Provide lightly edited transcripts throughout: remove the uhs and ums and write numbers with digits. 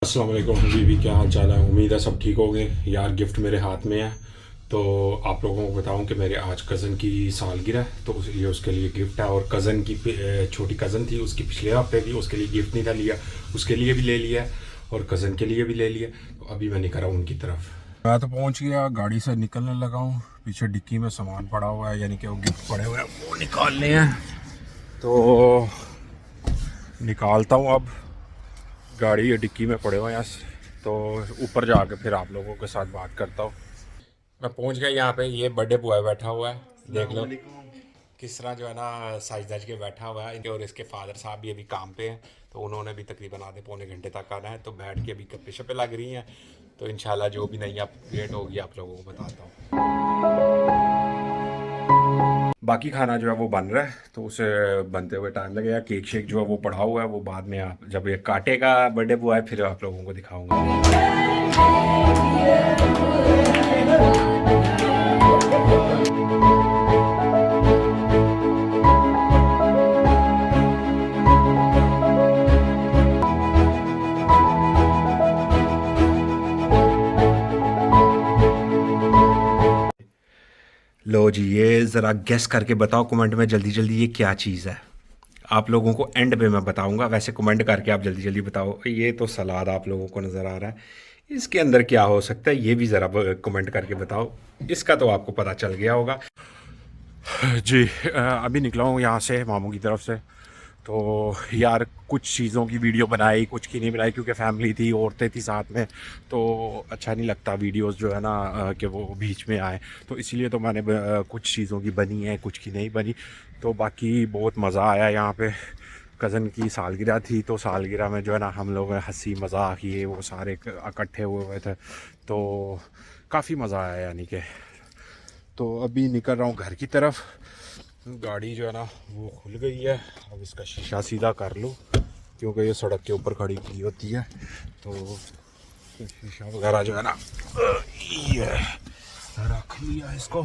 अस्सलाम वालेकुम हबीबी, क्या हाल चाल है। उम्मीद है सब ठीक होंगे यार। गिफ्ट मेरे हाथ में है तो आप लोगों को बताऊं कि मेरे आज कज़न की सालगिरह है तो ये उसके लिए गिफ्ट है। और कज़न की छोटी कज़न थी, उसकी पिछले हफ्ते थी, उसके लिए गिफ्ट नहीं था लिया, उसके लिए भी ले लिया और कज़न के लिए भी ले लिया। तो अभी मैं निकल रहा हूँ उनकी तरफ। मैं तो पहुँच गया, गाड़ी से निकलने लगा हूँ। पीछे डिक्की में सामान पड़ा हुआ है, यानी कि वो गिफ्ट पड़े हुए हैं, वो निकालने हैं। तो निकालता हूँ अब। गाड़ी डिक्की में पड़े हुए हैं, तो ऊपर जाके फिर आप लोगों के साथ बात करता हूँ। मैं पहुंच गया यहाँ पे। ये बर्थडे बॉय बैठा हुआ है, देख लो किस तरह जो है ना साइज दज के बैठा हुआ है। इनके और इसके फादर साहब भी अभी काम पे हैं, तो उन्होंने भी तकरीबन आधे पौने घंटे तक आना है। तो बैठ के अभी गप्पे शप्पे लग रही हैं। तो इंशाल्लाह जो भी नई अपडेट होगी आप लोगों को बताता हूँ। बाकी खाना जो है वो बन रहा है, तो उसे बनते हुए टाइम लगेगा। केक शेक जो है वो पड़ा हुआ है, वो बाद में आप जब ये काटेगा बर्थडे बॉय फिर आप लोगों को दिखाऊंगा। लो जी, ये ज़रा गेस करके बताओ कमेंट में जल्दी जल्दी ये क्या चीज़ है। आप लोगों को एंड पे मैं बताऊंगा, वैसे कमेंट करके आप जल्दी जल्दी बताओ। ये तो सलाद आप लोगों को नज़र आ रहा है, इसके अंदर क्या हो सकता है ये भी ज़रा कमेंट करके बताओ। इसका तो आपको पता चल गया होगा जी। अभी निकला हूँ यहाँ से मामू की तरफ से। तो यार कुछ चीज़ों की वीडियो बनाई, कुछ की नहीं बनाई, क्योंकि फैमिली थी, औरतें थी साथ में, तो अच्छा नहीं लगता वीडियोस जो है ना कि वो बीच में आए। तो इसीलिए तो मैंने कुछ चीज़ों की बनी है, कुछ की नहीं बनी। तो बाकी बहुत मज़ा आया यहाँ पे। कज़न की सालगिरह थी, तो सालगिरह में जो है ना हम लोग हंसी मज़ाक ये वो सारे इकट्ठे हुए थे, तो काफ़ी मज़ा आया यानी कि। तो अभी निकल रहा हूँ घर की तरफ। गाड़ी जो है ना वो खुल गई है, अब इसका शीशा सीधा कर लूँ, क्योंकि ये सड़क के ऊपर खड़ी की होती है। तो शीशा वगैरह जो है ना ये रख लिया इसको।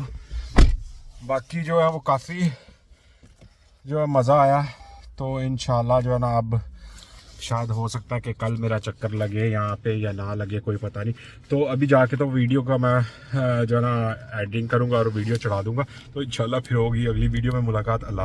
बाकी जो है वो काफ़ी जो है मज़ा आया। तो इंशाल्लाह जो है ना अब शायद हो सकता है कि कल मेरा चक्कर लगे यहाँ पे या ना लगे, कोई पता नहीं। तो अभी जाके तो वीडियो का मैं जो है ना एडिटिंग करूँगा और वीडियो चढ़ा दूँगा। तो इंशाल्लाह फिर होगी अगली वीडियो में मुलाकात। अल्लाह।